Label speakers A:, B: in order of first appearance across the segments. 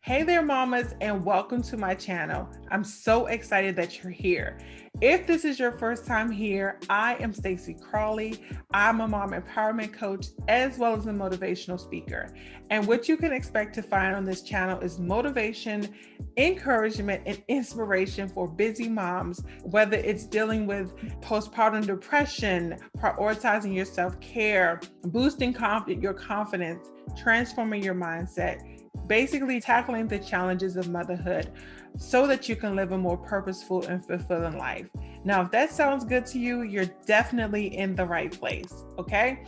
A: Hey there, mamas, and welcome to my channel. I'm so excited that you're here. If this is your first time here, I am Stacy Crawley. I'm a mom empowerment coach as well as a motivational speaker. And what you can expect to find on this channel is motivation, encouragement, and inspiration for busy moms, whether it's dealing with postpartum depression, prioritizing your self-care, boosting your confidence, transforming your mindset, basically tackling the challenges of motherhood so that you can live a more purposeful and fulfilling life. Now, if that sounds good to you, you're definitely in the right place, okay?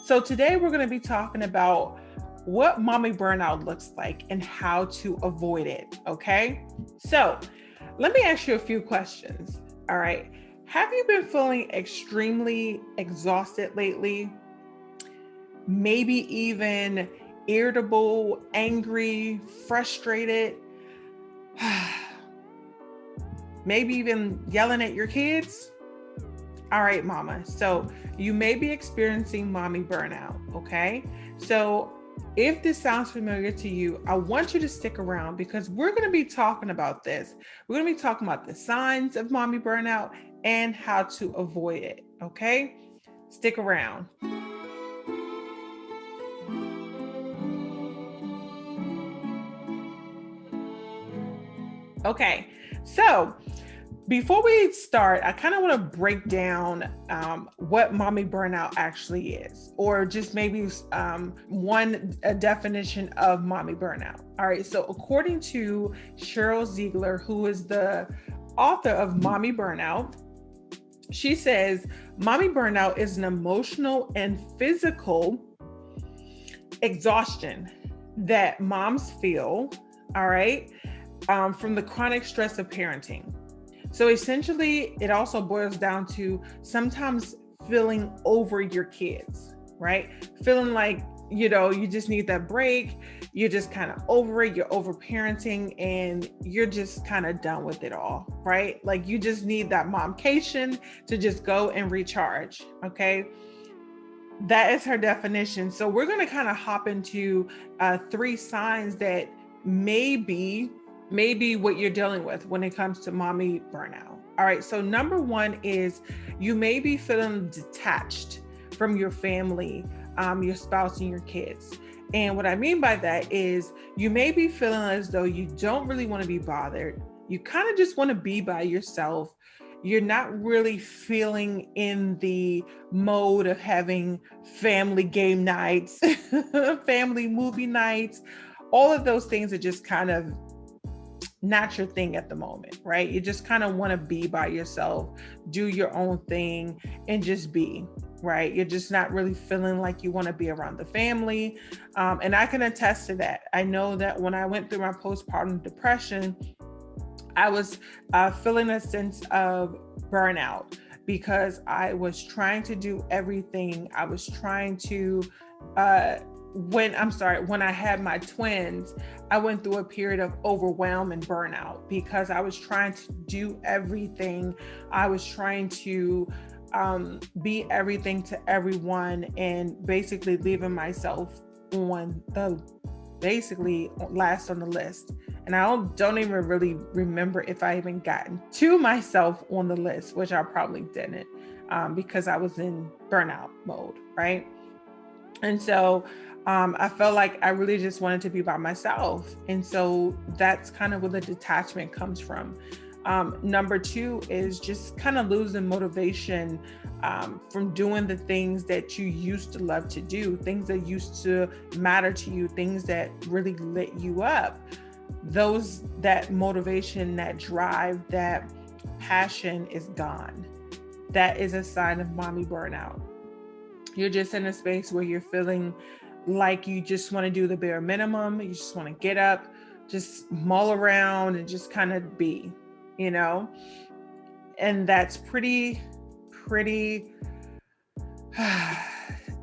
A: So today we're gonna be talking about what mommy burnout looks like and how to avoid it, okay? So let me ask you a few questions, all right? Have you been feeling extremely exhausted lately? Maybe even irritable, angry, frustrated, maybe even yelling at your kids? All right, mama. So you may be experiencing mommy burnout, okay? So if this sounds familiar to you, I want you to stick around because we're going to be talking about this. We're going to be talking about the signs of mommy burnout and how to avoid it, okay? Stick around. Okay, so before we start, I kind of want to break down what mommy burnout actually is, or just maybe a definition of mommy burnout. All right, so according to Cheryl Ziegler, who is the author of Mommy Burnout, she says, mommy burnout is an emotional and physical exhaustion that moms feel, all right, from the chronic stress of parenting. So essentially, it also boils down to sometimes feeling over your kids, right? Feeling like, you just need that break. You're just kind of over it. You're over parenting and you're just kind of done with it all, right? Like you just need that momcation to just go and recharge, okay? That is her definition. So we're going to kind of hop into 3 signs that maybe what you're dealing with when it comes to mommy burnout. All right. So number 1 is you may be feeling detached from your family, your spouse and your kids. And what I mean by that is you may be feeling as though you don't really want to be bothered. You kind of just want to be by yourself. You're not really feeling in the mode of having family game nights, family movie nights. All of those things are just kind of not your thing at the moment, right? You just kind of want to be by yourself, do your own thing, and just be, right? You're just not really feeling like you want to be around the family. And I can attest to that. I know that when I went through my postpartum depression, I was feeling a sense of burnout because I was trying to do everything. I was trying to, when I had my twins, I went through a period of overwhelm and burnout because I was trying to do everything. I was trying to be everything to everyone and basically leaving myself on the last on the list. And I don't even really remember if I even gotten to myself on the list, which I probably didn't because I was in burnout mode, right? And so I felt like I really just wanted to be by myself. And so that's kind of where the detachment comes from. Number 2 is just kind of losing motivation from doing the things that you used to love to do, things that used to matter to you, things that really lit you up. That motivation, that drive, that passion is gone. That is a sign of mommy burnout. You're just in a space where you're feeling like you just want to do the bare minimum. You just want to get up, just mull around and just kind of be, and that's pretty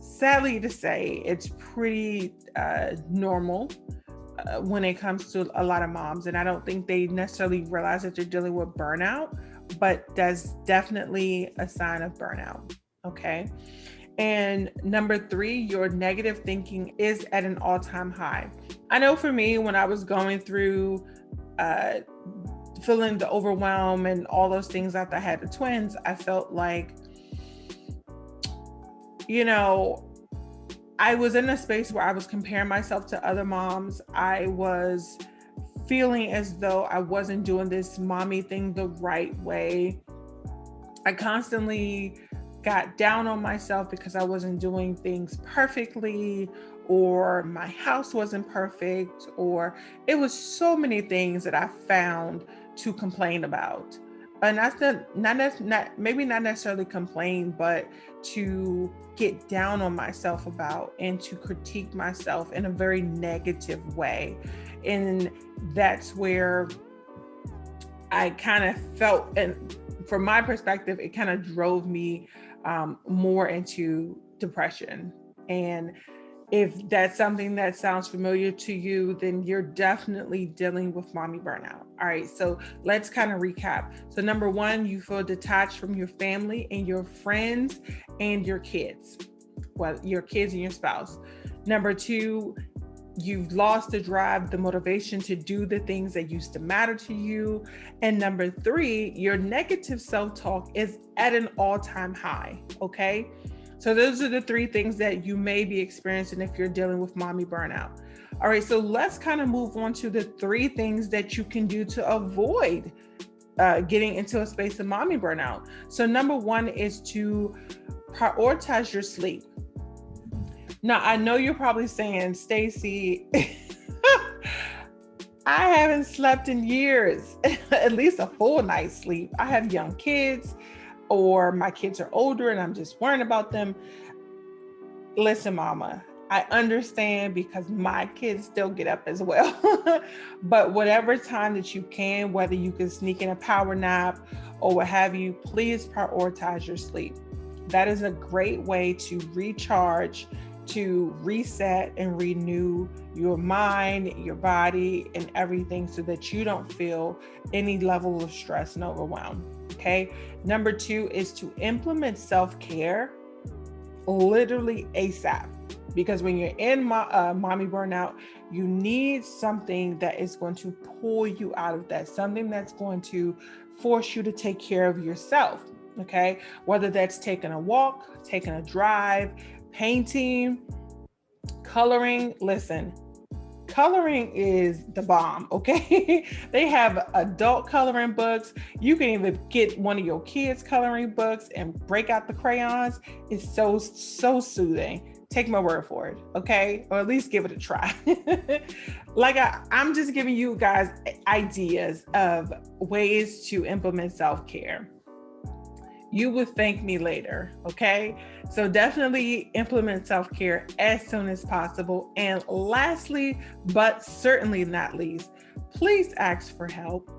A: sadly to say, it's pretty normal when it comes to a lot of moms. And I don't think they necessarily realize that they're dealing with burnout, but that's definitely a sign of burnout. Okay. And number 3, your negative thinking is at an all-time high. I know for me, when I was going through feeling the overwhelm and all those things after I had the twins, I felt like, I was in a space where I was comparing myself to other moms. I was feeling as though I wasn't doing this mommy thing the right way. I constantly got down on myself because I wasn't doing things perfectly, or my house wasn't perfect, or it was so many things that I found to complain about. And that's maybe not necessarily complain, but to get down on myself about and to critique myself in a very negative way. And that's where I kind of felt, and from my perspective, it kind of drove me more into depression. And if that's something that sounds familiar to you, then you're definitely dealing with mommy burnout. All right, so let's kind of recap. So number 1, you feel detached from your family and your friends and your kids. Well, your kids and your spouse. Number 2, you've lost the drive, the motivation to do the things that used to matter to you. And number 3, your negative self-talk is at an all-time high, okay? So those are the 3 things that you may be experiencing if you're dealing with mommy burnout. All right, so let's kind of move on to the 3 things that you can do to avoid getting into a space of mommy burnout. So number 1 is to prioritize your sleep. Now, I know you're probably saying, Stacy, I haven't slept in years, at least a full night's sleep. I have young kids, or my kids are older and I'm just worrying about them. Listen, mama, I understand because my kids still get up as well. But whatever time that you can, whether you can sneak in a power nap or what have you, please prioritize your sleep. That is a great way to recharge, to reset and renew your mind, your body, and everything so that you don't feel any level of stress and overwhelm. Okay. Number 2 is to implement self-care literally ASAP. Because when you're in mommy burnout, you need something that is going to pull you out of that, something that's going to force you to take care of yourself. Okay. Whether that's taking a walk, taking a drive, painting, coloring. Listen, coloring is the bomb, okay? They have adult coloring books. You can even get one of your kids' coloring books and break out the crayons. It's so soothing. Take my word for it, okay? Or at least give it a try. Like I'm just giving you guys ideas of ways to implement self-care. You will thank me later, okay? So definitely implement self-care as soon as possible. And lastly, but certainly not least, please ask for help.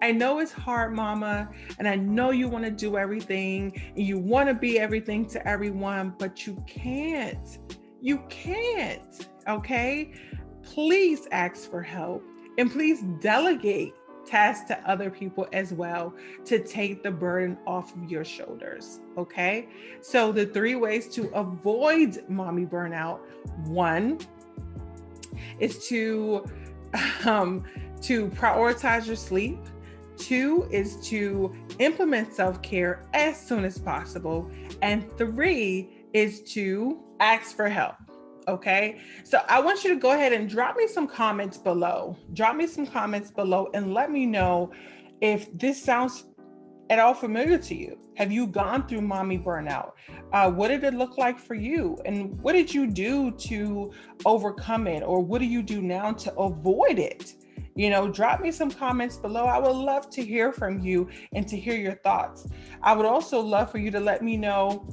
A: I know it's hard, mama, and I know you want to do everything and you want to be everything to everyone, but you can't. You can't, okay? Please ask for help and please delegate tasks to other people as well to take the burden off of your shoulders. Okay. So the 3 ways to avoid mommy burnout: 1 is to prioritize your sleep. 2 is to implement self-care as soon as possible. And 3 is to ask for help. Okay, so I want you to go ahead and drop me some comments below. And let me know if this sounds at all familiar to you. Have you gone through mommy burnout? What did it look like for you? And what did you do to overcome it? Or what do you do now to avoid it? Drop me some comments below. I would love to hear from you and to hear your thoughts. I would also love for you to let me know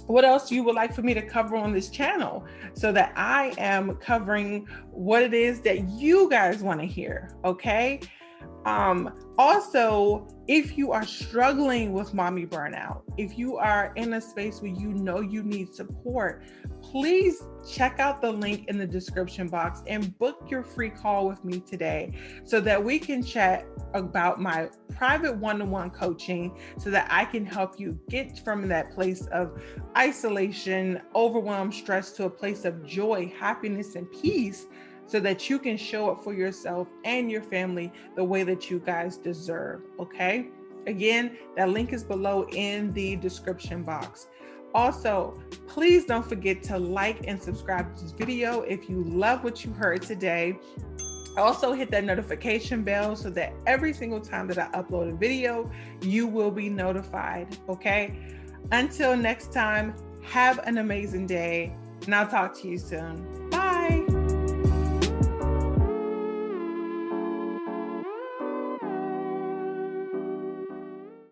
A: what else you would like for me to cover on this channel so that I am covering what it is that you guys want to hear. Okay. Also, if you are struggling with mommy burnout, if you are in a space where you know you need support, please check out the link in the description box and book your free call with me today so that we can chat about my private one-to-one coaching so that I can help you get from that place of isolation, overwhelm, stress to a place of joy, happiness, and peace, so that you can show up for yourself and your family the way that you guys deserve, okay? Again, that link is below in the description box. Also, please don't forget to like and subscribe to this video if you love what you heard today. Also, hit that notification bell so that every single time that I upload a video, you will be notified, okay? Until next time, have an amazing day, and I'll talk to you soon.